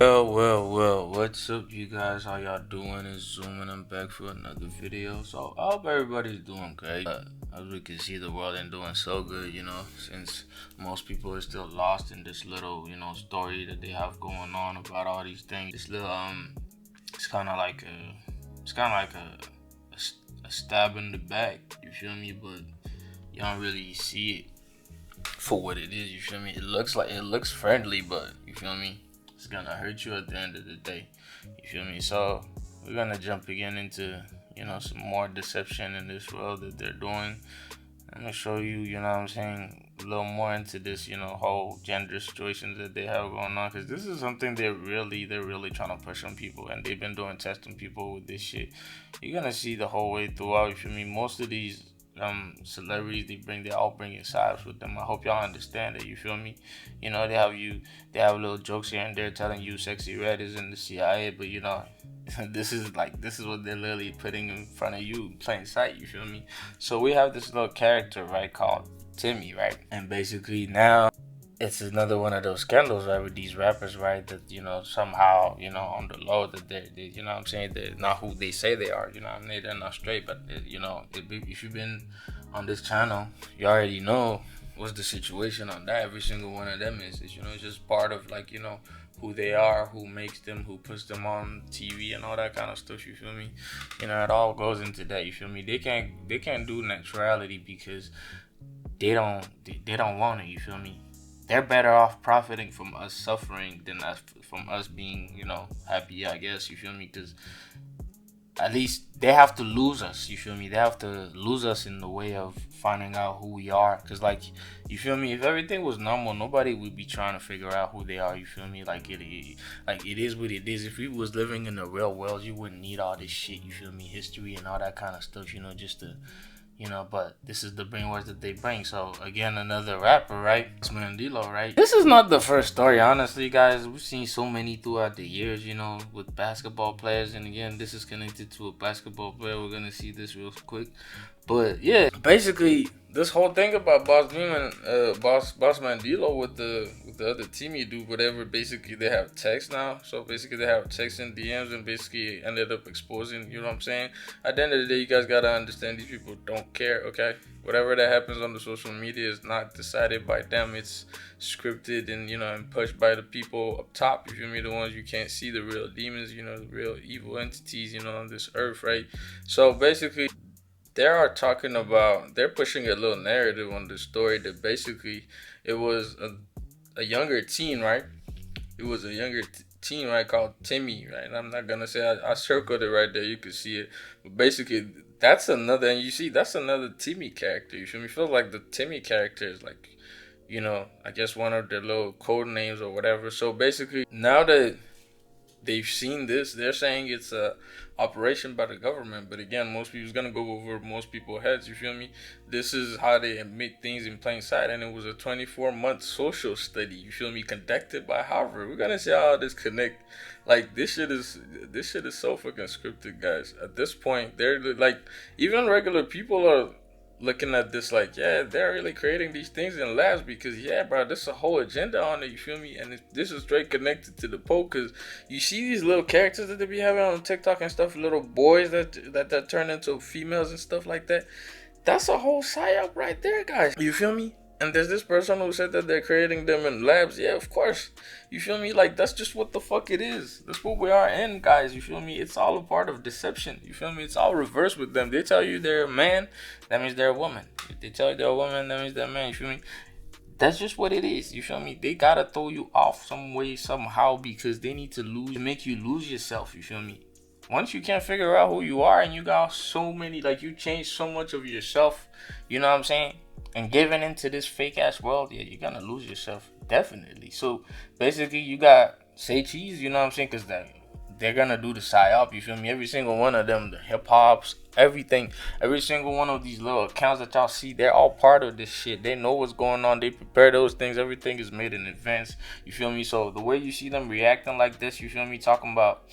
Well, what's up, you guys? How y'all doing? It's Zoom, and I'm back for another video. So, I hope everybody's doing great. As we can see, the world ain't doing so good, since most people are still lost in this little, story that they have going on about all these things. This little, it's kind of like a stab in the back, you feel me? But you don't really see it for what it is, you feel me? It looks friendly, but you feel me? It's gonna hurt you at the end of the day. You feel me? So we're gonna jump again into some more deception in this world that they're doing. I'm gonna show you, what I'm saying, a little more into this, whole gender situations that they have going on, because this is something they're really trying to push on people, and they've been doing tests on people with this shit. You're gonna see the whole way throughout. You feel me? Most of these celebrities they're all bringing sides with them. I hope y'all understand that, you feel me? They have little jokes here and there telling you Sexy Red is in the CIA, but this is what they're literally putting in front of you, plain sight, you feel me? So we have this little character, right, called Timmy, right? And basically now it's another one of those scandals, right, with these rappers, right, that somehow on the low that they what I'm saying, they're not who they say they are. I mean, they're not straight, but if you've been on this channel, you already know what's the situation on that. Every single one of them is it's just part of who they are, who makes them, who puts them on TV and all that kind of stuff, you feel me? It all goes into that, you feel me? They can't do naturality because they don't want it, you feel me? They're better off profiting from us suffering than from us being, happy, I guess, you feel me? Because at least they have to lose us, you feel me? They have to lose us in the way of finding out who we are. Because, you feel me? If everything was normal, nobody would be trying to figure out who they are, you feel me? It is what it is. If we was living in the real world, you wouldn't need all this shit, you feel me? History and all that kind of stuff, just to... but this is the brainwash that they bring. So again, another rapper, right? Bossman Dlow, right? This is not the first story, honestly, guys. We've seen so many throughout the years, with basketball players. And again, this is connected to a basketball player. We're gonna see this real quick. But yeah, basically, this whole thing about Bossman Dlow with the other team, you do whatever. Basically, they have text now. So basically, they have text and DMs, and basically ended up exposing. You know what I'm saying? At the end of the day, you guys gotta understand these people don't care. Okay, whatever that happens on the social media is not decided by them. It's scripted and and pushed by the people up top. You feel me? The ones you can't see, the real demons. The real evil entities. On this earth, right? So basically, they're pushing a little narrative on the story that basically it was a younger teen, right? It was a younger teen, right, called Timmy, right? And I'm not gonna say I circled it right there. You can see it, but basically that's another, and you see that's another Timmy character. You feel me? Feel like the Timmy character is I guess one of their little code names or whatever. So basically, now that they've seen this, they're saying it's a operation by the government. But again, most people's gonna go over most people's heads, you feel me? This is how they admit things in plain sight, and it was a 24-month social study, you feel me, conducted by Harvard. We're gonna see how this connect. This shit is so fucking scripted, guys. At this point, they're even regular people are looking at this yeah, they're really creating these things in labs because, yeah, bro, there's a whole agenda on it, you feel me? And this is straight connected to the Pope, because you see these little characters that they be having on TikTok and stuff, little boys that turn into females and stuff like that. That's a whole psyop right there, guys. You feel me? And there's this person who said that they're creating them in labs. Yeah, of course. You feel me? That's just what the fuck it is. That's what we are in, guys. You feel me? It's all a part of deception. You feel me? It's all reversed with them. They tell you they're a man, that means they're a woman. If they tell you they're a woman, that means they're a man. You feel me? That's just what it is. You feel me? They gotta throw you off some way, somehow, because they need to make you lose yourself. You feel me? Once you can't figure out who you are and you got so many, you change so much of yourself, you know what I'm saying? And giving into this fake ass world, yeah, you're gonna lose yourself, definitely. So basically, you got say cheese, you know what I'm saying? Because they're gonna do the psyop, you feel me? Every single one of them, the hip hops, everything, every single one of these little accounts that y'all see, they're all part of this shit. They know what's going on. They prepare those things. Everything is made in advance, you feel me? So the way you see them reacting like this, you feel me? Talking about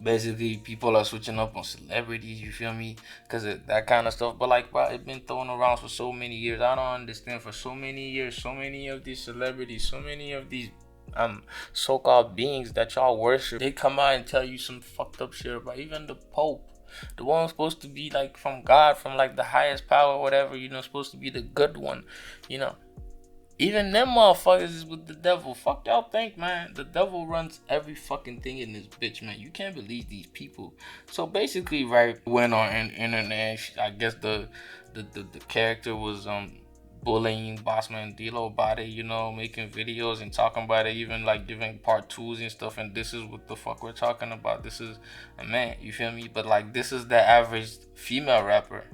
basically people are switching up on celebrities, you feel me, because of that kind of stuff. But bro, it's been thrown around for so many years. I don't understand. For so many years, so many of these celebrities, so many of these so-called beings that y'all worship, they come out and tell you some fucked up shit about even the Pope. The one supposed to be like from God, from like the highest power, whatever, supposed to be the good one, you know. Even them motherfuckers is with the devil. Fuck y'all think, man. The devil runs every fucking thing in this bitch, man. You can't believe these people. So basically, right, went on internet. I guess the character was bullying Bossman Dlow about it, making videos and talking about it, even like giving part 2s and stuff. And this is what the fuck we're talking about. This is a man, you feel me? But like, this is the average female rapper.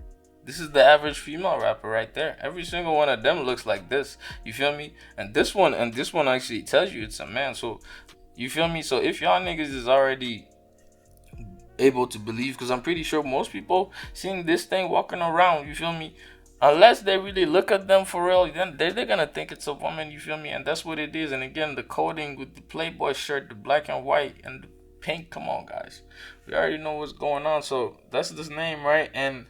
This is the average female rapper right there. Every single one of them looks like this. You feel me? And this one actually tells you it's a man. So, you feel me? So if y'all niggas is already able to believe, because I'm pretty sure most people seeing this thing walking around, you feel me? Unless they really look at them for real, then they're gonna think it's a woman, you feel me? And that's what it is. And again, the coding with the Playboy shirt, the black and white, and the pink. Come on, guys. We already know what's going on. So that's this name, right? And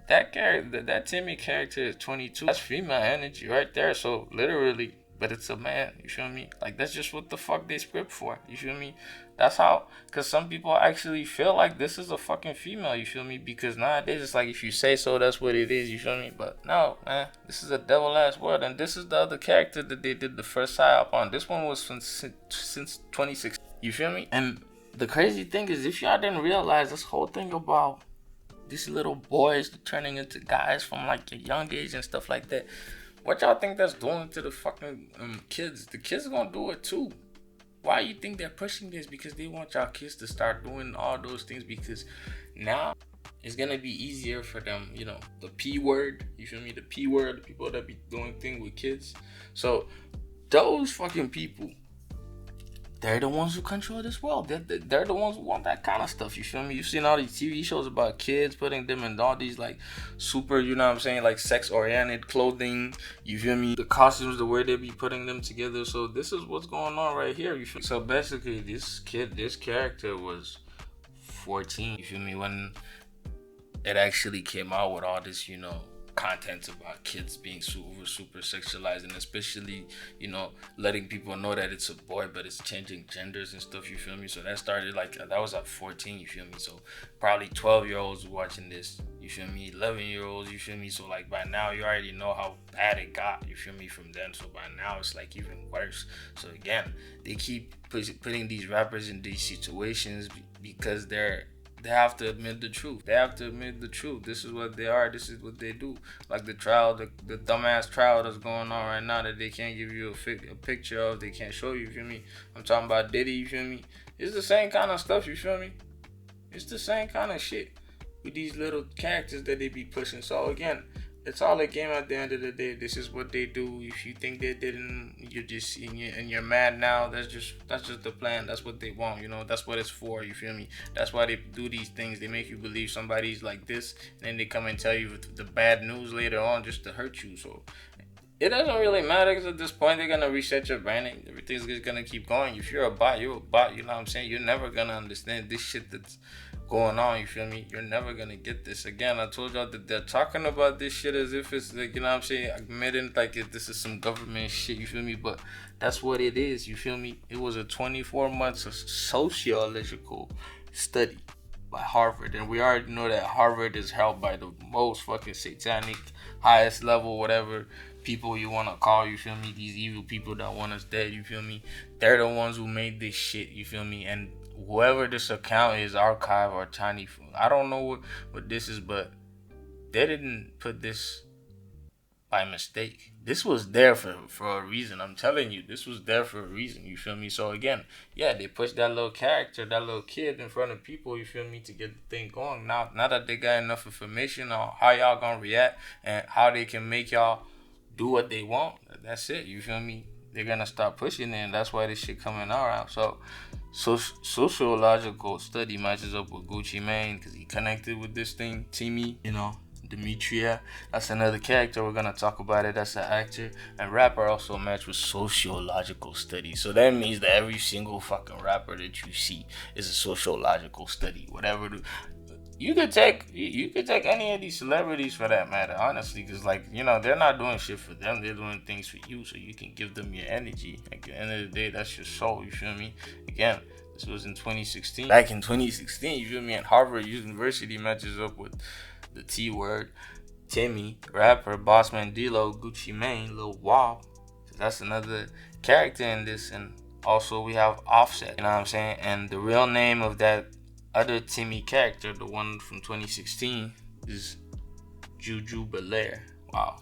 that character, that Timmy character is 22. That's female energy right there. So literally, but it's a man. You feel me? Like, that's just what the fuck they script for. You feel me? That's how. Cause some people actually feel like this is a fucking female. You feel me? Because nowadays it's like if you say so, that's what it is. You feel me? But no, man, this is a devil ass world. And this is the other character that they did the first psyop on. This one was since 2016. You feel me? And the crazy thing is, if y'all didn't realize this whole thing about these little boys turning into guys from like a young age and stuff like that, what y'all think that's doing to the fucking kids? The kids gonna do it too. Why you think they're pushing this? Because they want y'all kids to start doing all those things, because now it's gonna be easier for them, the P word, you feel me? The P word, the people that be doing things with kids. So those fucking people, they're the ones who control this world. They're the ones who want that kind of stuff. You feel me? You've seen all these TV shows about kids, putting them in all these like super, like sex-oriented clothing. You feel me? The costumes, the way they be putting them together. So this is what's going on right here. You feel me? So basically, this character was 14. You feel me? When it actually came out with all this, content about kids being super sexualized, and especially letting people know that it's a boy but it's changing genders and stuff, you feel me? So that started that was at 14, you feel me? So probably 12-year-olds watching this, you feel me? 11-year-olds, you feel me? So like by now you already know how bad it got, you feel me, from then. So by now it's like even worse. So again, they keep putting these rappers in these situations because they have to admit the truth. They have to admit the truth. This is what they are. This is what they do. Like the trial, the dumbass trial that's going on right now that they can't give you a picture of. They can't show you, you feel me? I'm talking about Diddy, you feel me? It's the same kind of stuff, you feel me? It's the same kind of shit with these little characters that they be pushing. So again, it's all a game at the end of the day. This is what they do. If you think they didn't, you're just and you're mad now. That's just the plan. That's what they want. That's what it's for. You feel me? That's why they do these things. They make you believe somebody's like this, and then they come and tell you the bad news later on just to hurt you. So it doesn't really matter, because at this point they're gonna reset your branding. Everything's just gonna keep going. If you're a bot, you're a bot. You know what I'm saying? You're never gonna understand this shit that's going on, you feel me? You're never gonna get this. Again, I told y'all that they're talking about this shit as if it's like, you know what I'm saying, admitting like this is some government shit, you feel me? But that's what it is, you feel me? It was a 24 months of sociological study by Harvard, and we already know that Harvard is held by the most fucking satanic, highest level, whatever people you want to call, you feel me? These evil people that want us dead, you feel me? They're the ones who made this shit, you feel me? And whoever this account is, Archive or Tiny, I don't know what this is, but they didn't put this by mistake. This was there for a reason. I'm telling you, this was there for a reason, you feel me? So again, yeah, they pushed that little character, that little kid in front of people, you feel me, to get the thing going. Now that they got enough information on how y'all gonna react and how they can make y'all do what they want, that's it, you feel me? They're gonna start pushing it, and that's why this shit coming out. So sociological study matches up with Gucci Mane because he connected with this thing. Timmy, Demetria, that's another character. We're gonna talk about it. That's an actor. And rapper also match with sociological study. So that means that every single fucking rapper that you see is a sociological study. Whatever you could take any of these celebrities for that matter, honestly, because like they're not doing shit for them, they're doing things for you, so you can give them your energy. At the end of the day, that's your soul. You feel me? Again, this was in 2016. Back in 2016, you feel me? And Harvard University matches up with the T Word, Timmy, rapper, Bossman Dlow, Gucci Mane, Lil Wop. That's another character in this, and also we have Offset. You know what I'm saying? And the real name of that other Timmy character, the one from 2016, is Juju Belair. Wow,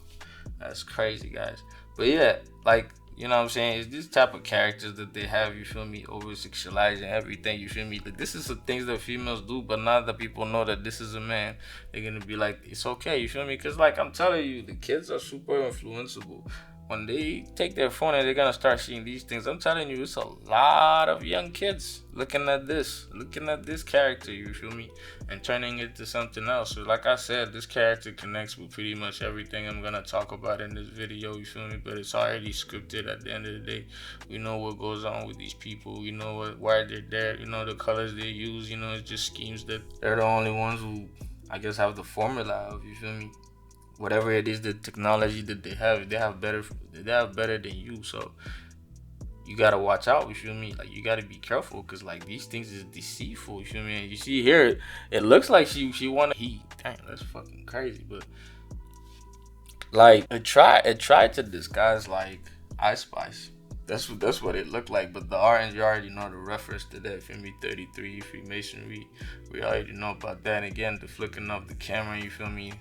that's crazy, guys. But yeah, like, you know what I'm saying? It's this type of characters that they have, you feel me, over sexualizing everything, you feel me? Like, this is the things that females do, but now that people know that this is a man, they're gonna be like, it's okay, you feel me? Because, like, I'm telling you, the kids are super influenceable. When they take their phone and they're gonna start seeing these things, I'm telling you, it's a lot of young kids looking at this character, you feel me, and turning it to something else. So like I said, this character connects with pretty much everything I'm gonna talk about in this video, you feel me, but it's already scripted. At the end of the day, we know what goes on with these people, we know why they're there, you know, the colors they use, you know, it's just schemes that they're the only ones who, I guess, have the formula of, you feel me, whatever it is, the technology that they have better than you. So you gotta watch out, you feel me? Like, you gotta be careful, because like these things is deceitful, you feel me? And you see here, it looks like she wanted heat. Dang, that's fucking crazy. But like, it tried to disguise like Ice Spice. That's what it looked like. But the orange, you already know the reference to that, feel me? 33 Freemasonry, we already know about that. And again, the flicking up the camera, you feel me?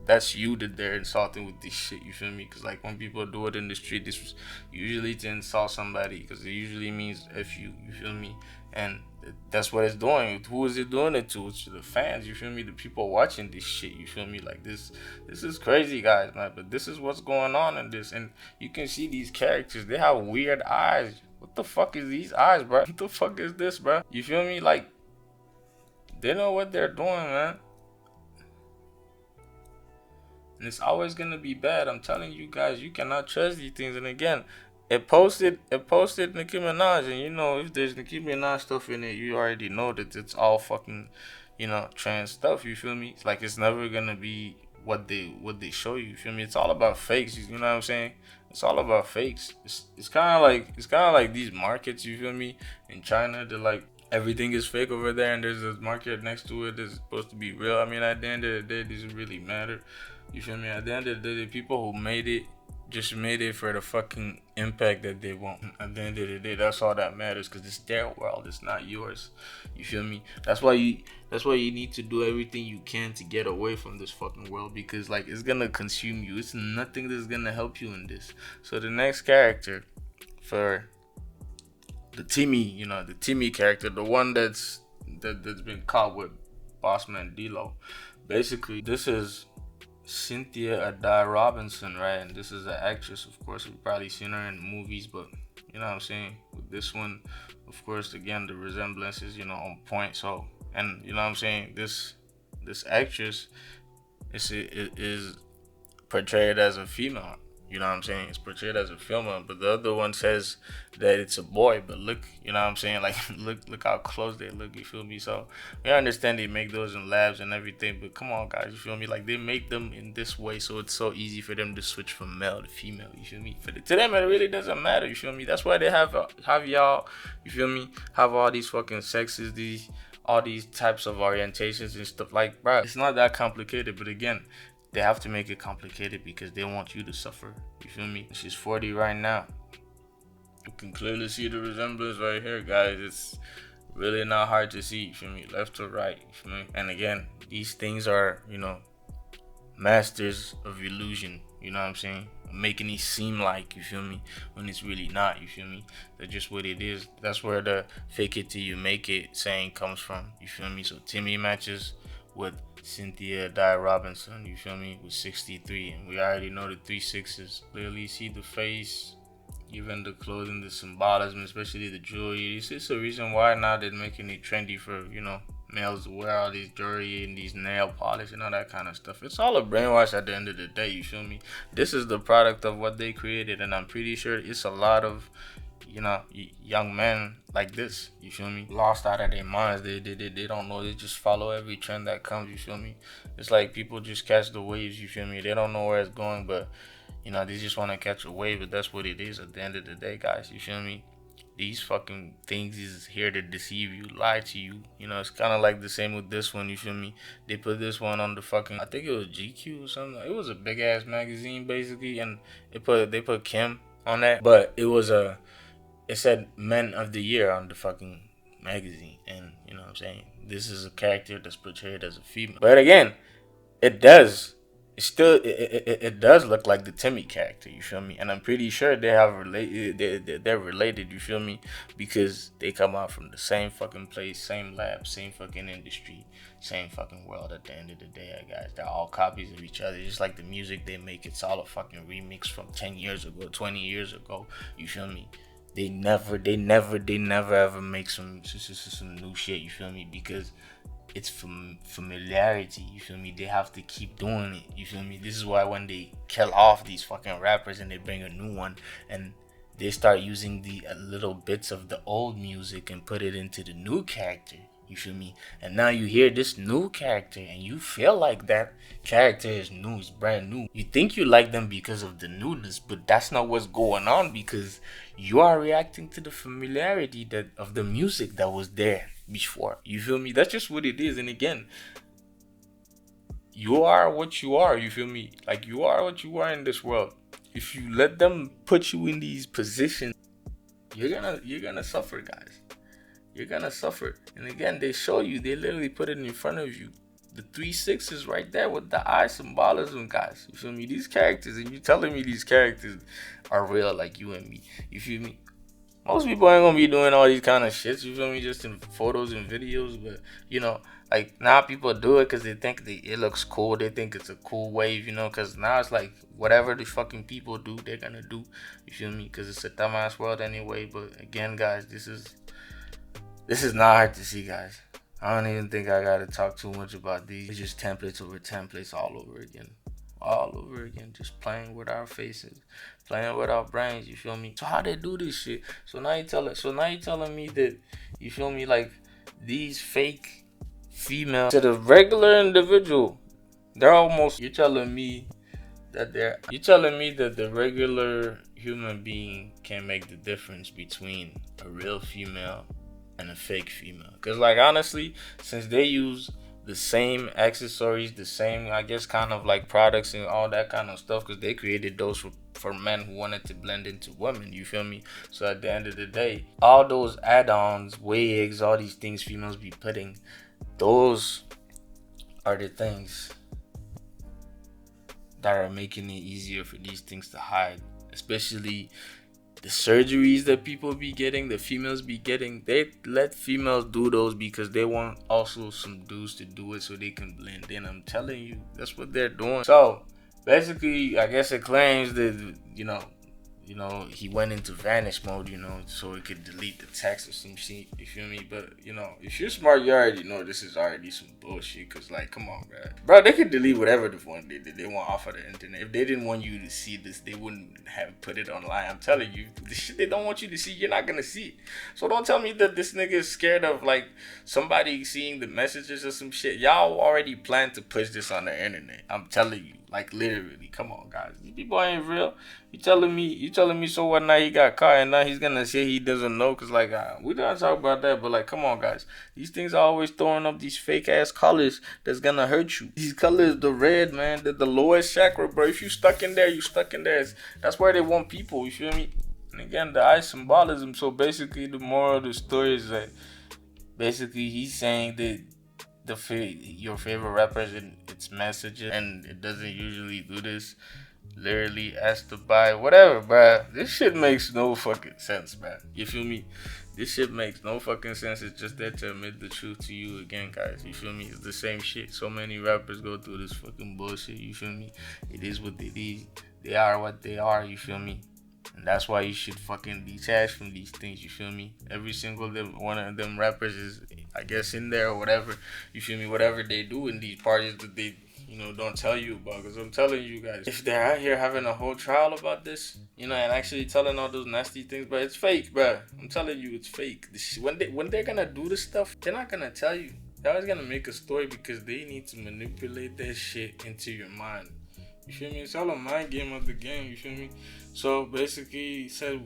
That's you that they're insulting with this shit, you feel me? Because like, when people do it in the street, this was usually to insult somebody, because it usually means F you feel me? And that's what it's doing. Who is it doing it to? It's to the fans, you feel me? The people watching this shit, you feel me? Like, this is crazy, guys, man. But this is what's going on in this. And you can see these characters, they have weird eyes. What the fuck is these eyes, bro? What the fuck is this, bro? You feel me? Like, they know what they're doing, man. And it's always gonna be bad. I'm telling you guys, you cannot trust these things. And again, it posted Nicki Minaj, and you know, if there's Nicki Minaj stuff in it, you already know that it's all fucking, you know, trans stuff. You feel me? It's like, it's never gonna be what they show you. You feel me? It's all about fakes. You know what I'm saying? It's all about fakes. It's kind of like these markets. You feel me? In China, they're like, everything is fake over there, and there's a market next to it that's supposed to be real. I mean, at the end of the day, it doesn't really matter. You feel me? At the end of the day, the people who made it just made it for the fucking impact that they want. At the end of the day, that's all that matters, because it's their world, it's not yours. You feel me? That's why you need to do everything you can to get away from this fucking world, because like, it's gonna consume you. It's nothing that's gonna help you in this. So the next character for the Timmy, you know, the Timmy character, the one that's been caught with Bossman Dlow. Basically, this is Cynthia Adi Robinson, right? And this is an actress, of course. We've probably seen her in movies, but you know what I'm saying? With this one, of course, again, the resemblance is, you know, on point. So, and you know what I'm saying? This actress is portrayed as a female. You know what I'm saying? It's portrayed as a female, but the other one says that it's a boy. But look, you know what I'm saying? Like, look how close they look. You feel me? So we understand they make those in labs and everything, but come on, guys. You feel me? Like, they make them in this way, so it's so easy for them to switch from male to female. You feel me? To them, it really doesn't matter. You feel me? That's why they have y'all. You feel me? Have all these fucking sexes, all these types of orientations and stuff. Like, bro, it's not that complicated. But again, they have to make it complicated because they want you to suffer. You feel me? She's 40 right now. You can clearly see the resemblance right here, guys. It's really not hard to see. You feel me? Left to right. You feel me? And again, these things are, you know, masters of illusion. You know what I'm saying? Making it seem like, you feel me, when it's really not. You feel me? That's just what it is. That's where the fake it till you make it saying comes from. You feel me? So Timmy matches with Cynthia Adi Robinson, you feel me, with 63, and we already know the 3 6s. Clearly see the face, even the clothing, the symbolism, especially the jewelry. It's a reason why now they're making it trendy for, you know, males to wear all these jewelry and these nail polish and all that kind of stuff. It's all a brainwash at the end of the day, you feel me? This is the product of what they created, and I'm pretty sure it's a lot of young men like this, you feel me, lost out of their minds. They don't know. They just follow every trend that comes, you feel me. It's like people just catch the waves, you feel me. They don't know where it's going, but they just want to catch a wave. But that's what it is at the end of the day, guys, you feel me. These fucking things is here to deceive you, lie to you. It's kind of like the same with this one, you feel me. They put this one on the fucking, I think it was GQ or something. It was a big ass magazine basically, and they put Kim on that, but it said Men of the Year on the fucking magazine, and you know what I'm saying. This is a character that's portrayed as a female, but again, it does. It does look like the Timmy character, you feel me? And I'm pretty sure they have related. They're related, you feel me? Because they come out from the same fucking place, same lab, same fucking industry, same fucking world. At the end of the day, guys, they're all copies of each other. Just like the music they make, it's all a fucking remix from 10 years ago, 20 years ago. You feel me? They never ever make some new shit. You feel me? Because it's familiarity, you feel me. They have to keep doing it, you feel me. This is why when they kill off these fucking rappers and they bring a new one and they start using the little bits of the old music and put it into the new character, you feel me. And now you hear this new character and you feel like that character is new, it's brand new. You think you like them because of the newness, but that's not what's going on, because you are reacting to the familiarity of the music that was there before, you feel me. That's just what it is. And again, you are what you are, you feel me. Like, you are what you are in this world. If you let them put you in these positions, you're gonna suffer, guys. You're gonna suffer. And again, they show you, they literally put it in front of you, the 3 6s right there with the eye symbolism, guys, you feel me. These characters, and you telling me these characters are real, like you and me, you feel me. Most people ain't gonna be doing all these kind of shits, you feel me, just in photos and videos. But like, now people do it because they think it looks cool. They think it's a cool wave, because now it's like whatever the fucking people do, they're gonna do, you feel me, because it's a dumbass world anyway. But again, guys, this is not hard to see, guys. I don't even think I gotta talk too much about these. It's just templates over templates all over again. Just playing with our faces, playing with our brains, you feel me. So how they do this shit? So now you telling me that, you feel me, like, these fake females to the regular individual, you're telling me that the regular human being can make the difference between a real female and a fake female. Because, like, honestly, since they use the same accessories, the same, I guess, kind of like products and all that kind of stuff, because they created those for men who wanted to blend into women, you feel me. So at the end of the day, all those add-ons, wigs, all these things females be putting, those are the things that are making it easier for these things to hide. Especially the surgeries that people be getting, the females be getting. They let females do those because they want also some dudes to do it so they can blend in. I'm telling you, that's what they're doing. So basically, I guess it claims that he went into vanish mode, so he could delete the text or some shit, you feel me. But if you're smart, you already know this is already some bullshit. Cause, like, come on, bro, they could delete whatever they want off of the internet. If they didn't want you to see this, they wouldn't have put it online. I'm telling you, the shit they don't want you to see, you're not gonna see it. So don't tell me that this nigga is scared of, like, somebody seeing the messages or some shit. Y'all already planned to push this on the internet. I'm telling you. Like, literally, come on, guys. These people ain't real. You telling me so what? Now he got caught and now he's gonna say he doesn't know? Cause, like, we don't talk about that, but, like, come on, guys. These things are always throwing up these fake ass colors that's gonna hurt you. These colors, the red, man, the lowest chakra, bro. If you stuck in there, you stuck in there. That's where they want people. You feel me? And again, the eye symbolism. So basically, the moral of the story is that basically he's saying that your favorite rappers and its messages, and it doesn't usually do this, literally ask to buy whatever, bruh. This shit makes no fucking sense, bruh. You feel me? This shit makes no fucking sense. It's just there to admit the truth to you again, guys. You feel me? It's the same shit. So many rappers go through this fucking bullshit. You feel me? It is what it is. They are what they are. You feel me? And that's why you should fucking detach from these things, you feel me? Every single one of them rappers is, I guess, in there or whatever, you feel me? Whatever they do in these parties that they, don't tell you about. Because I'm telling you guys, if they're out here having a whole trial about this, and actually telling all those nasty things, but it's fake, bro. I'm telling you, it's fake. When they're gonna do this stuff, they're not gonna tell you. They're always gonna make a story because they need to manipulate that shit into your mind. You feel me? It's all a mind game of the game. You feel me? So basically, he said,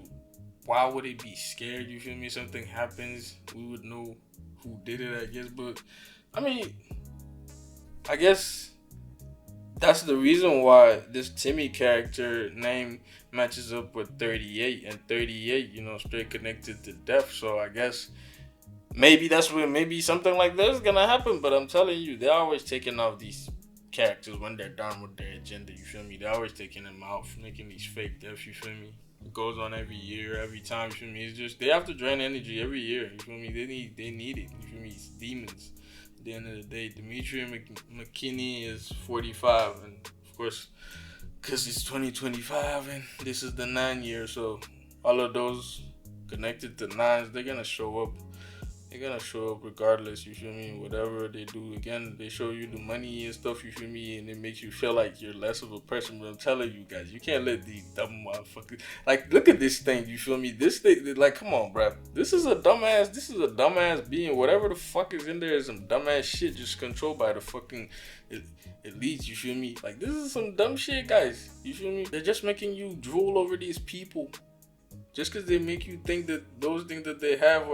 why would they be scared? You feel me? Something happens, we would know who did it, I guess. But I mean, I guess that's the reason why this Timmy character name matches up with 38, and 38, straight connected to death. So I guess maybe that's where maybe something like this is gonna happen. But I'm telling you, they're always taking off these characters when they're done with their agenda. You feel me? They're always taking them out, making these fake deaths. You feel me? It goes on every year, every time. You feel me? It's just they have to drain energy every year. You feel me? They need it. You feel me? It's demons. At the end of the day, Dimitri McKinney is 45, and of course, because it's 2025 and this is the 9 year, so all of those connected to nines, they're gonna show up. They're gonna show up regardless, you feel me? Whatever they do, again, they show you the money and stuff, you feel me? And it makes you feel like you're less of a person. But I'm telling you guys, you can't let these dumb motherfuckers, like, look at this thing, you feel me? This thing, like, come on, bro. This is a dumbass being. Whatever the fuck is in there is some dumbass shit just controlled by the fucking elites, you feel me? Like, this is some dumb shit, guys, you feel me? They're just making you drool over these people. Just because they make you think that those things that they have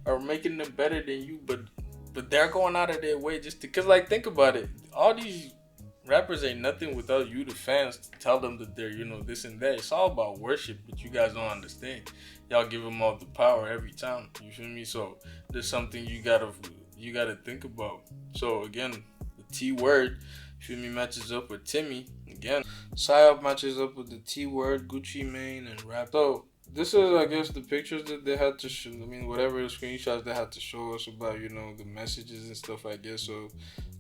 are making them better than you, but they're going out of their way just because, like, think about it. All these rappers ain't nothing without you, the fans, to tell them that they're, this and that. It's all about worship, but you guys don't understand. Y'all give them all the power every time. You feel me? So there's something you gotta think about. So again, the T word, you feel me, matches up with Timmy. Again, Psyop matches up with the T word, Gucci Mane, and Rap. So this is, I guess, the pictures that they had to show. I mean, whatever the screenshots they had to show us about, the messages and stuff, I guess. So,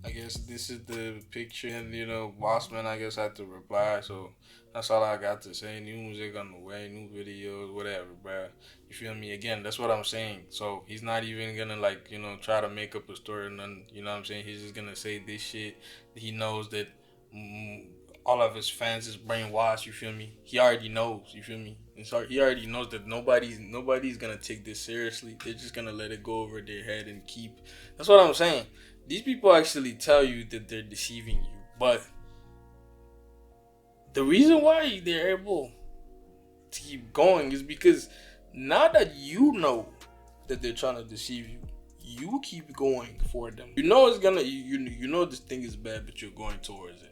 I guess this is the picture. And, Bossman, I guess, had to reply. So, that's all I got to say. New music on the way, new videos, whatever, bruh. You feel me? Again, that's what I'm saying. So, he's not even gonna, like, try to make up a story or nothing. You know what I'm saying? He's just gonna say this shit. He knows that all of his fans is brainwashed, you feel me? He already knows, you feel me? And so he already knows that nobody's gonna take this seriously. They're just gonna let it go over their head and keep. That's what I'm saying. These people actually tell you that they're deceiving you, but the reason why they're able to keep going is because now that you know that they're trying to deceive you, you keep going for them. You know it's gonna. You know this thing is bad, but you're going towards it.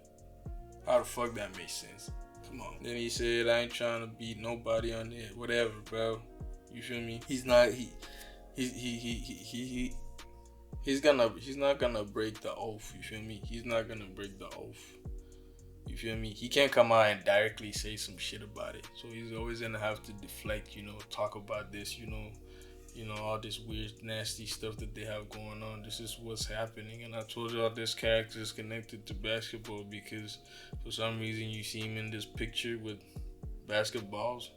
How the fuck that makes sense? Come on. Then he said, I ain't trying to beat nobody on it. Whatever, bro. You feel me? He's not gonna break the oath. You feel me? He's not gonna break the oath. You feel me? He can't come out and directly say some shit about it. So he's always gonna have to deflect, talk about this, all this weird, nasty stuff that they have going on. This is what's happening. And I told y'all this character is connected to basketball because for some reason you see him in this picture with basketballs.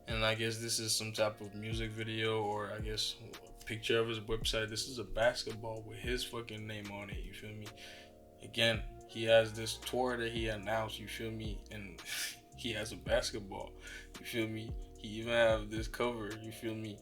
And I guess this is some type of music video, or I guess a picture of his website. This is a basketball with his fucking name on it. You feel me? Again, he has this tour that he announced. You feel me? And he has a basketball. You feel me? He even have this cover. You feel me?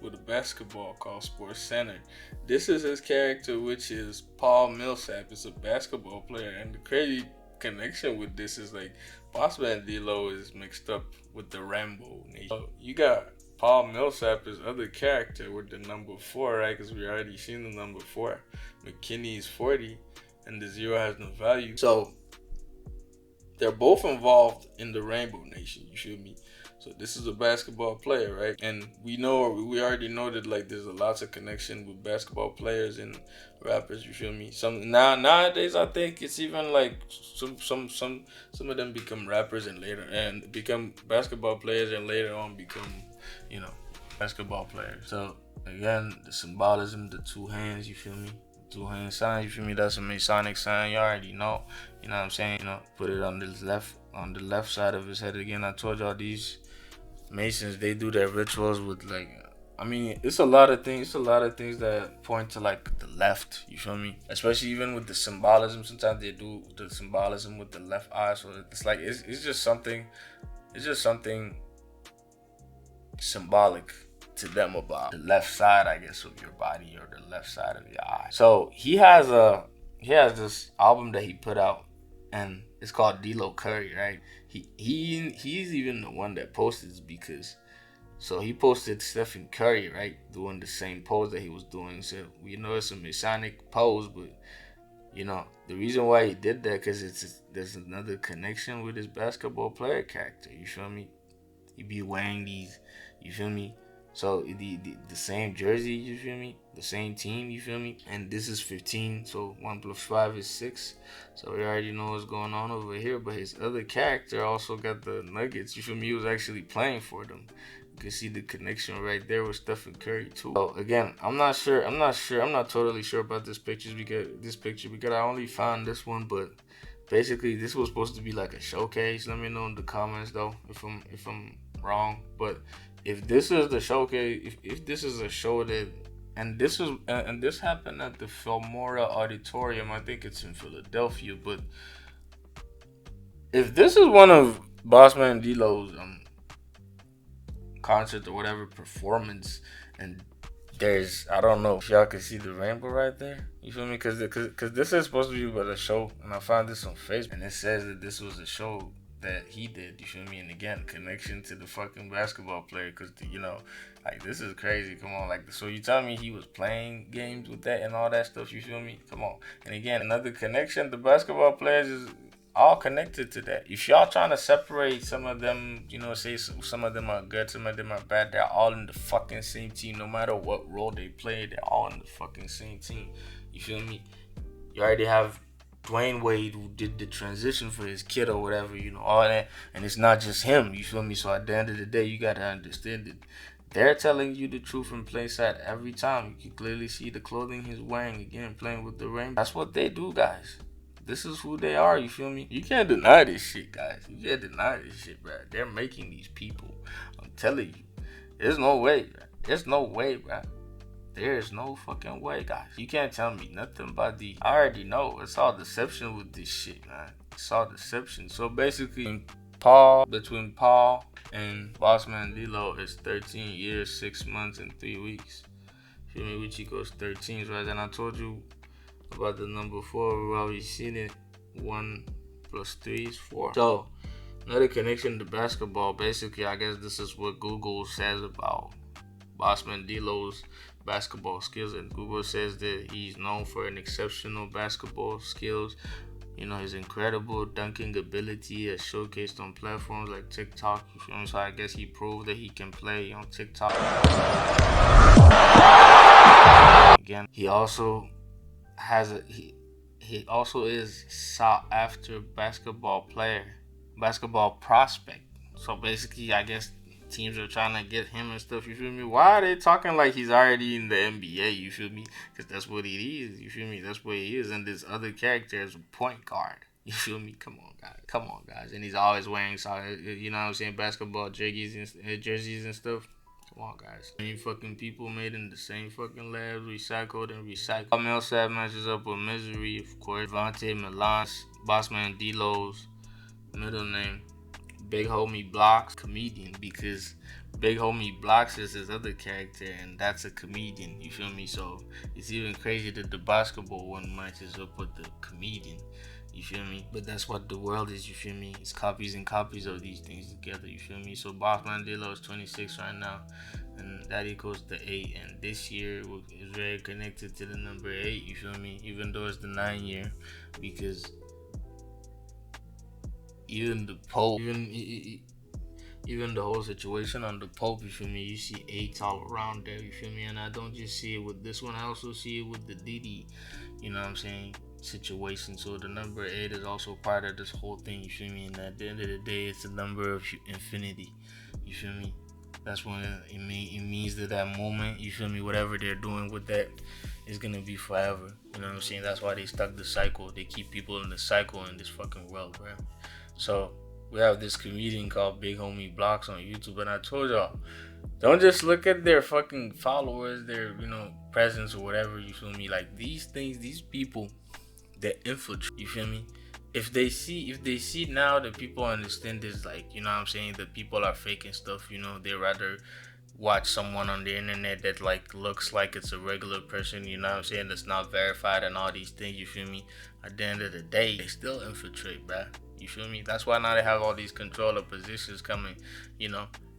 With a basketball called SportsCenter. This is his character, which is Paul Millsap. It's a basketball player, and the crazy connection with this is like Bossman Dlow is mixed up with the Rambo Nation. So you got Paul Millsap, his other character, with the number 4, right? Because we already seen the number 4. McKinney is 40, and the 0 has no value. So they're both involved in the Rainbow Nation. You feel me? So this is a basketball player, right? And we already know that, like, there's a lots of connection with basketball players and rappers. You feel me? Nowadays, I think it's even like some of them become rappers and become basketball players, and later on become, basketball players. So again, the symbolism, the 2 hands. You feel me? 2 hand sign. You feel me? That's a Masonic sign. You already know. You know what I'm saying? Put it on the left side of his head. Again, I told y'all these Masons, they do their rituals with like I mean, it's a lot of things. It's a lot of things that point to like the left. You feel me? Especially even with the symbolism. Sometimes they do the symbolism with the left eye. So it's like it's just something. It's just something symbolic to them about the left side, I guess, of your body or the left side of your eye. So he has this album that he put out, and it's called D'Lo Curry, right? He's even the one that posted this because. So he posted Stephen Curry, right, doing the same pose that he was doing. So we know it's a Masonic pose, but the reason why he did that because there's another connection with his basketball player character. You feel me? He be wearing these. You feel me? So the same jersey. You feel me? The same team. You feel me? And this is 15. So 1 + 5 is 6. So we already know what's going on over here. But his other character also got the Nuggets. You feel me? He was actually playing for them. You can see the connection right there with Stephen Curry too. So again, I'm not totally sure about this picture because I only found this one, but basically this was supposed to be like a showcase. Let me know in the comments though if I'm wrong. But if this is the showcase, if this is a show that and this happened at the Filmora Auditorium, I think it's in Philadelphia, but if this is one of Bossman Dlow's concert or whatever performance, and there's I don't know if y'all can see the rainbow right there. You feel me? Because this is supposed to be about a show, and I found this on Facebook, and it says that this was a show that he did. You feel me? And again, connection to the fucking basketball player, because like this is crazy. Come on, like so you tell me he was playing games with that and all that stuff. You feel me? Come on. And again, another connection. The basketball players is all connected to that. If y'all trying to separate some of them, say some of them are good, some of them are bad, they're all in the fucking same team. No matter what role they play, they're all in the fucking same team. You feel me? You already have Dwayne Wade who did the transition for his kid or whatever, all that. And it's not just him, you feel me? So at the end of the day, you gotta understand it. They're telling you the truth from plain sight every time. You can clearly see the clothing he's wearing, again, playing with the rainbow. That's what they do, guys. This is who they are, you feel me? You can't deny this shit, guys. You can't deny this shit, bro. They're making these people. I'm telling you. There's no way, bro. There's no way, bro. There's no fucking way, guys. You can't tell me nothing about the... I already know. It's all deception with this shit, man. It's all deception. So basically, between Paul and Bossman Dlow is 13 years, 6 months, and 3 weeks. Feel me? Which equals 13, right? And I told you about the number 4, we've already seen it. 1 + 3 is 4. So another connection to basketball. Basically, I guess this is what Google says about Bossman Dlow's basketball skills, and Google says that he's known for an exceptional basketball skills. His incredible dunking ability is showcased on platforms like TikTok. So I guess he proved that he can play on TikTok. Again, he also is sought after basketball prospect. So basically, I guess teams are trying to get him and stuff. You feel me? Why are they talking like he's already in the NBA? You feel me? Because that's what he is. You feel me? That's what he is. And this other character is a point guard. You feel me? Come on, guys. And he's always wearing, basketball jerseys and stuff. Come on, guys. Many fucking people made in the same fucking labs, recycled and recycled. Millsap matches up with Misery, of course. Devontae Milan's Bossman Dlow's middle name. Big Homie Blocks, comedian, because Big Homie Blocks is his other character, and that's a comedian. You feel me? So it's even crazy that the basketball one matches up with the comedian. You feel me? But that's what the world is, you feel me? It's copies and copies of these things together, you feel me? So Bossman Dlow is 26 right now, and that equals the 8. And this year is very connected to the number 8, you feel me? Even though it's the 9 year, because even the Pope, even the whole situation on the Pope, you feel me? You see 8s all around there, you feel me? And I don't just see it with this one, I also see it with the Diddy, you know what I'm saying, situation. So the number 8 is also part of this whole thing, you feel me? And at the end of the day, it's the number of infinity, you feel me? That's when it means that moment, you feel me? Whatever they're doing with that is gonna be forever, you know what I'm saying? That's why they stuck the cycle. They keep people in the cycle in this fucking world, bro. So we have this comedian called Big Homie Blocks on YouTube, and I told y'all Don't just look at their fucking followers, their, presence or whatever, you feel me? Like, these things, these people that infiltrate, you feel me? If they see now that people understand this, like, you know what I'm saying, that people are faking stuff, they rather watch someone on the internet that like looks like it's a regular person, you know what I'm saying, that's not verified and all these things, you feel me? At the end of the day, they still infiltrate, bruh. You feel me? That's why now they have all these controller positions coming,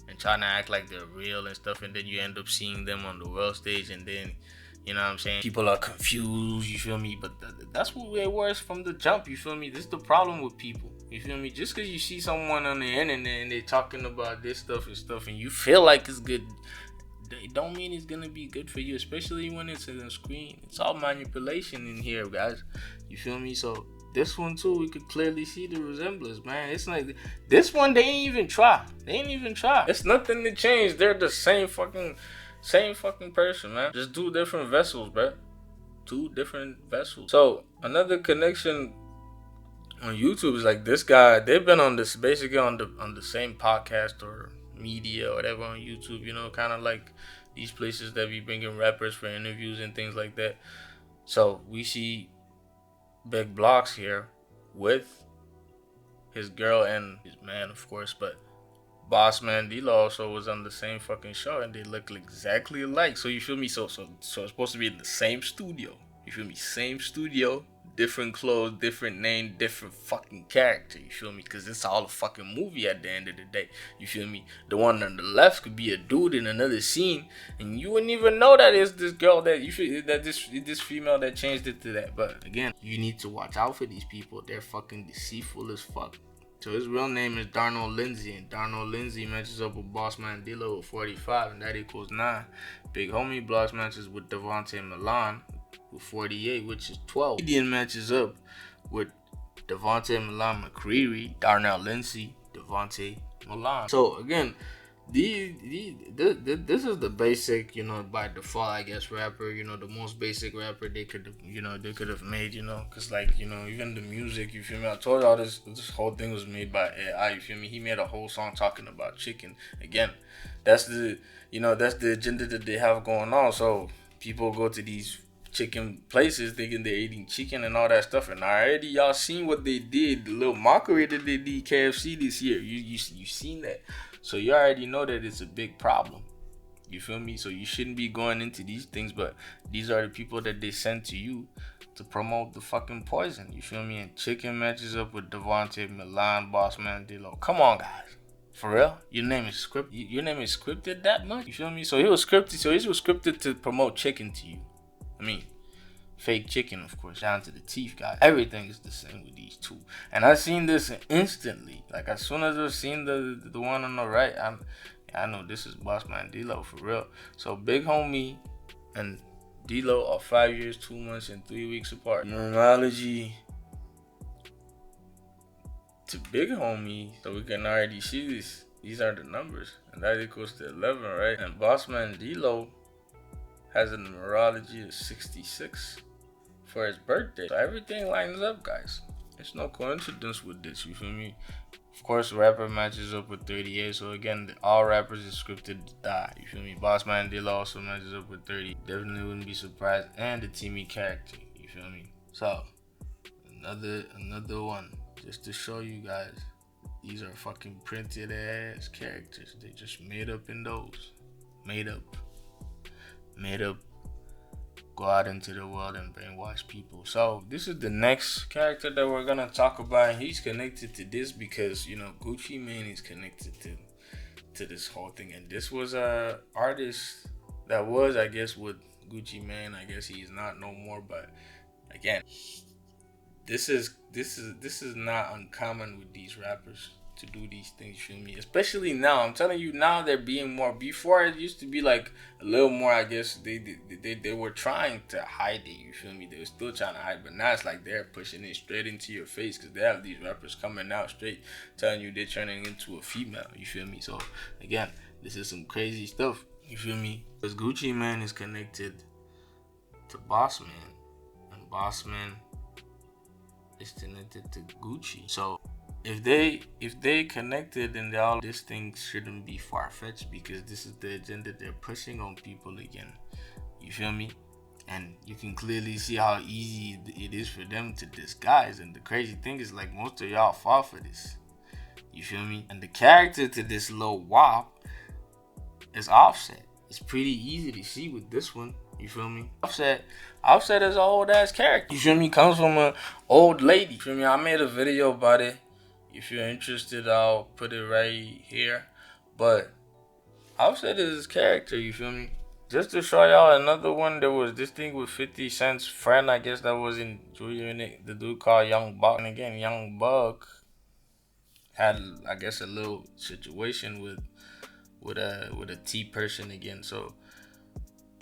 and trying to act like they're real and stuff, and then you end up seeing them on the world stage, and then, you know what I'm saying, people are confused, you feel me? But that's what it was from the jump, you feel me? This is the problem with people, you feel me? Just because you see someone on the internet and they're talking about this stuff and you feel like it's good, they don't mean it's gonna be good for you, especially when it's on the screen. It's all manipulation in here, guys, you feel me? So this one too, we could clearly see the resemblance, man. It's like this one, they ain't even try. It's nothing to change. They're the same fucking person, man. Just two different vessels, bro. Two different vessels. So another connection on YouTube is like this guy. They've been on this basically on the same podcast or media or whatever on YouTube. Kind of like these places that be bringing rappers for interviews and things like that. So we see Big Blocks here with his girl and his man, of course, but Bossman Dlow also was on the same fucking show, and they look exactly alike. So you feel me? So it's supposed to be in the same studio. You feel me? Same studio, different clothes, different name, different fucking character. You feel me? Because it's all a fucking movie at the end of the day. You feel me? The one on the left could be a dude in another scene, and you wouldn't even know that it's this girl that you feel that this female that changed it to that. But again, you need to watch out for these people. They're fucking deceitful as fuck. So his real name is Darnell Lindsay, and Darnell Lindsay matches up with Bossman Dlow with 45, and that equals 9. Big Homie Blocks matches with Devontae Milan with 48, which is 12. Indian matches up with Devontae Milan McCreary, Darnell Lindsay, Devontae Milan. So again, this is the basic, by default, I guess, rapper, the most basic rapper they could have made, because like, even the music, you feel me? I told y'all this whole thing was made by AI, you feel me? He made a whole song talking about chicken. Again, that's the agenda that they have going on. So people go to these chicken places thinking they're eating chicken and all that stuff, and already y'all seen what they did, the little mockery that they did KFC this year. You seen that. So you already know that it's a big problem. You feel me? So you shouldn't be going into these things, but these are the people that they send to you to promote the fucking poison. You feel me? And chicken matches up with Devontae Milan, Bossman Dlow. Come on, guys. For real? Your name is scripted that much? You feel me? So he was scripted to promote chicken to you. I mean, fake chicken, of course, down to the teeth, guys. Everything is the same with these two. And I seen this instantly. Like, as soon as I seen the one on the right, I know this is Bossman Dlow for real. So Big Homie and Dlow are 5 years, 2 months, and 3 weeks apart. Numerology to Big Homie, so we can already see this. These are the numbers, and that equals to 11, right? And Bossman Dlow has a numerology of 66 for his birthday. So everything lines up, guys. There's no coincidence with this, you feel me? Of course, rapper matches up with 38. So again, all rappers is scripted to die, you feel me? Bossman Dlow also matches up with 30. Definitely wouldn't be surprised. And the Timmy character, you feel me? So another one, just to show you guys, these are fucking printed ass characters. They just made up in those. Made up, go out into the world and brainwash people. So this is the next character that we're gonna talk about. He's connected to this because Gucci Mane is connected to this whole thing, and this was a artist that was, I guess, with Gucci Mane. I guess he's not no more, but again, this is not uncommon with these rappers to do these things, you feel me? Especially now. I'm telling you, now they're being more. Before, it used to be like a little more, I guess they were trying to hide it, you feel me? They were still trying to hide, but now it's like they're pushing it straight into your face, because they have these rappers coming out straight telling you they're turning into a female, you feel me? So again, this is some crazy stuff, you feel me? Because Gucci Mane is connected to Bossman, and Bossman is connected to Gucci. So if they connected, then they all this thing shouldn't be far-fetched, because this is the agenda they're pushing on people again. You feel me? And you can clearly see how easy it is for them to disguise. And the crazy thing is, like, most of y'all fall for this. You feel me? And the character to this little WAP is Offset. It's pretty easy to see with this one. You feel me? Offset is an old ass character. You feel me? Comes from an old lady. You feel me? I made a video about it. If you're interested, I'll put it right here. But Offset is his character. You feel me? Just to show y'all another one, there was this thing with 50 Cent's friend, I guess, that was in Junior and the dude called Young Buck. And again, Young Buck had, I guess, a little situation with a T person again. So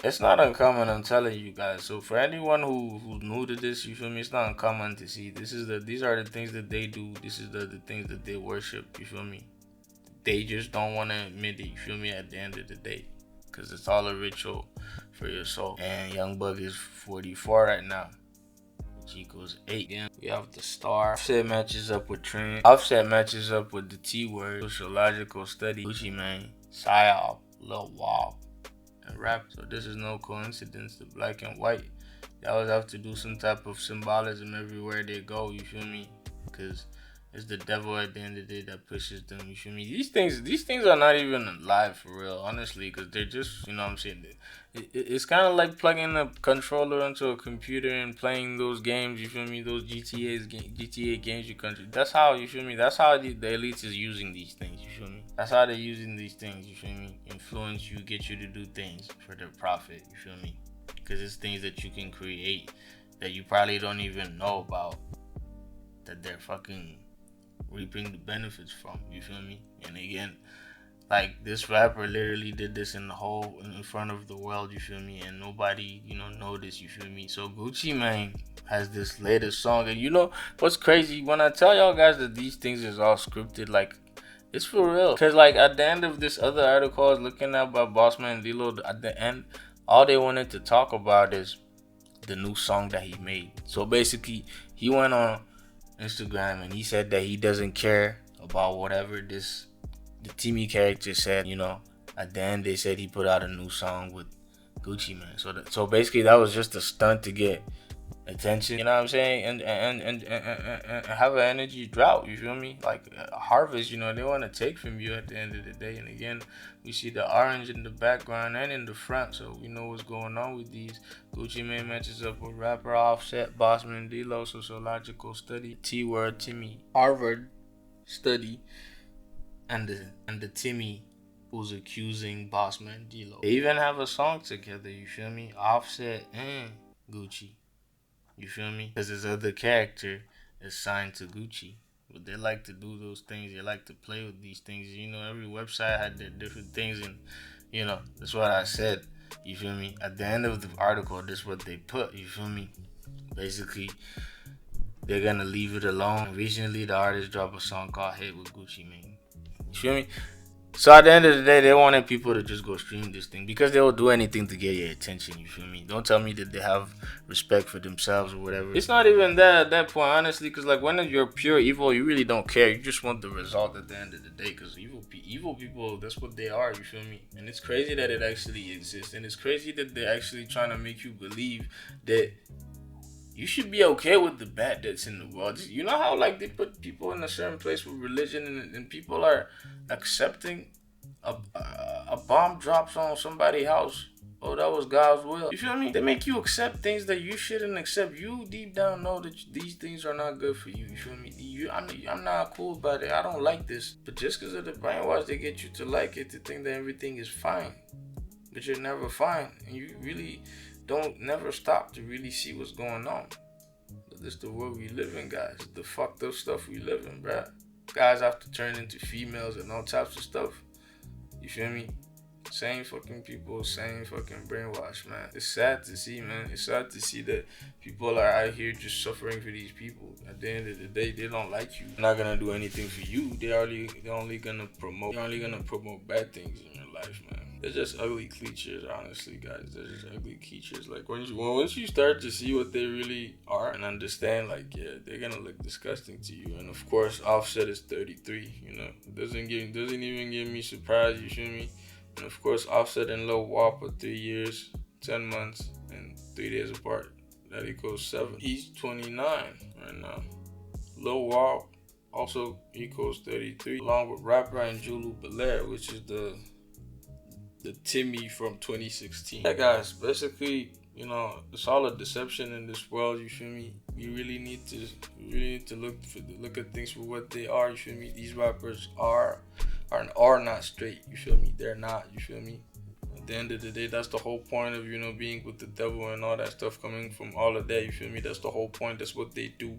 it's not uncommon, I'm telling you guys. So for anyone who's new to this, you feel me, it's not uncommon to see. These are the things that they do. This is the things that they worship. You feel me? They just don't want to admit it. You feel me? At the end of the day. Because it's all a ritual for your soul. And Young Bug is 44 right now. Chico's 8. Then we have the Star. Offset matches up with Trent. Offset matches up with the T Word. Sociological Study. Gucci Mane. Psyop. Lil Wop. And rap. So this is no coincidence. The black and white, they always have to do some type of symbolism everywhere they go. You feel me? Because it's the devil at the end of the day that pushes them. You feel me? These things are not even alive for real, honestly, because they're just, you know what I'm saying? It's kind of like plugging a controller into a computer and playing those games. You feel me? Those GTA games you country. That's how, you feel me? That's how the elites is using these things. You feel me? That's how they're using these things. You feel me? Influence you, get you to do things for their profit. You feel me? Because it's things that you can create that you probably don't even know about, that they're fucking reaping the benefits from. You feel me? And again, like, this rapper literally did this in front of the world. You feel me? And nobody, noticed. You feel me? So Gucci Mane has this latest song, and you know what's crazy? When I tell y'all guys that these things is all scripted, like, it's for real. Cause like at the end of this other article I was looking at by Bossman Dlow, at the end, all they wanted to talk about is the new song that he made. So basically, he went on Instagram and he said that he doesn't care about whatever the Timmy character said. At the end they said he put out a new song with Gucci Mane. So basically that was just a stunt to get attention. You know what I'm saying? And have an energy drought. You feel me? Like a harvest. They want to take from you at the end of the day. And again, we see the orange in the background and in the front, so we know what's going on with these. Gucci Mane matches up with rapper Offset, Bossman Dlow, Sociological Study, T Word, Timmy, Harvard Study, and the Timmy who's accusing Bossman Dlow. They even have a song together. You feel me? Offset and Gucci. You feel me? Because his other character is signed to Gucci. But they like to do those things. They like to play with these things. Every website had their different things. And, that's what I said. You feel me? At the end of the article, this is what they put. You feel me? Basically, they're going to leave it alone. Recently, the artist dropped a song called Hit with Gucci Mane. You feel me? So at the end of the day, they wanted people to just go stream this thing because they will do anything to get your attention. You feel me? Don't tell me that they have respect for themselves or whatever. It's not even that at that point, honestly, because like when you're pure evil, you really don't care. You just want the result at the end of the day, because evil people, that's what they are. You feel me? And it's crazy that it actually exists, and it's crazy that they're actually trying to make you believe that you should be okay with the bad that's in the world. You know how like they put people in a certain place with religion, and people are accepting a bomb drops on somebody's house. Oh, that was God's will. You feel me? They make you accept things that you shouldn't accept. You deep down know that these things are not good for you. You feel me? I'm not cool about it. I don't like this. But just because of the brainwash, they get you to like it, to think that everything is fine. But you're never fine. And you really don't never stop to really see what's going on. But this the world we live in, guys. The fucked up stuff we live in, bruh. Guys have to turn into females and all types of stuff. You feel me? Same fucking people, same fucking brainwash, man. It's sad to see, man. It's sad to see that people are out here just suffering for these people. At the end of the day, they don't like you. They're not gonna do anything for you. They're only gonna promote bad things in your life, man. They're just ugly creatures, honestly, guys. They're just ugly creatures. Like once you start to see what they really are and understand, like, yeah, they're gonna look disgusting to you. And of course, Offset is 33. You know, doesn't even give me surprise. You feel me? And of course, Offset and Lil Wop are 3 years, 10 months, and 3 days apart. That equals 7. He's 29 right now. Lil Wop also equals 33, along with rapper and Julu Belair, which is the Timmy from 2016. Yeah, guys, basically, you know, it's all a deception in this world. You feel me? We really need to look at things for what they are. You feel me? These rappers are not straight. You feel me? They're not. You feel me? At the end of the day, that's the whole point of, you know, being with the devil and all that stuff coming from all of that. You feel me? That's the whole point. That's what they do.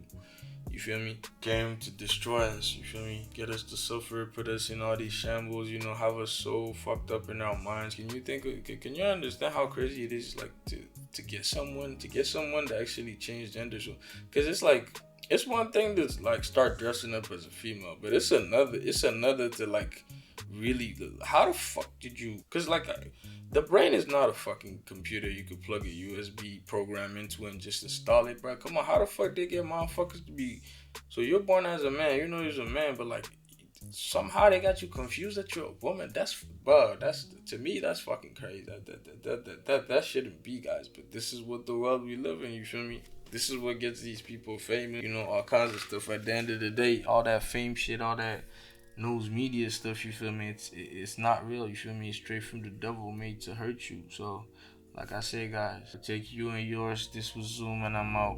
You feel me? Came to destroy us, you feel me? Get us to suffer, put us in all these shambles, you know, have us so fucked up in our minds. Can you understand how crazy it is, like, to get someone to actually change gender? So, because it's like, it's one thing to, like, start dressing up as a female, but it's another to, like, really, how the fuck did you, because, like, the brain is not a fucking computer you could plug a USB program into and just install it, bro. Come on, how the fuck they get motherfuckers to be, so you're born as a man, you know you're a man, but, like, somehow they got you confused that you're a woman. That's, bro, that's, to me, that's fucking crazy. That shouldn't be, guys, but this is what the world we live in, you feel me? This is what gets these people famous, you know, all kinds of stuff. At the end of the day, all that fame shit, all that news media stuff, you feel me, it's not real, you feel me, it's straight from the devil, made to hurt you. So, like I say, guys, take you and yours. This was Zoom, and I'm out.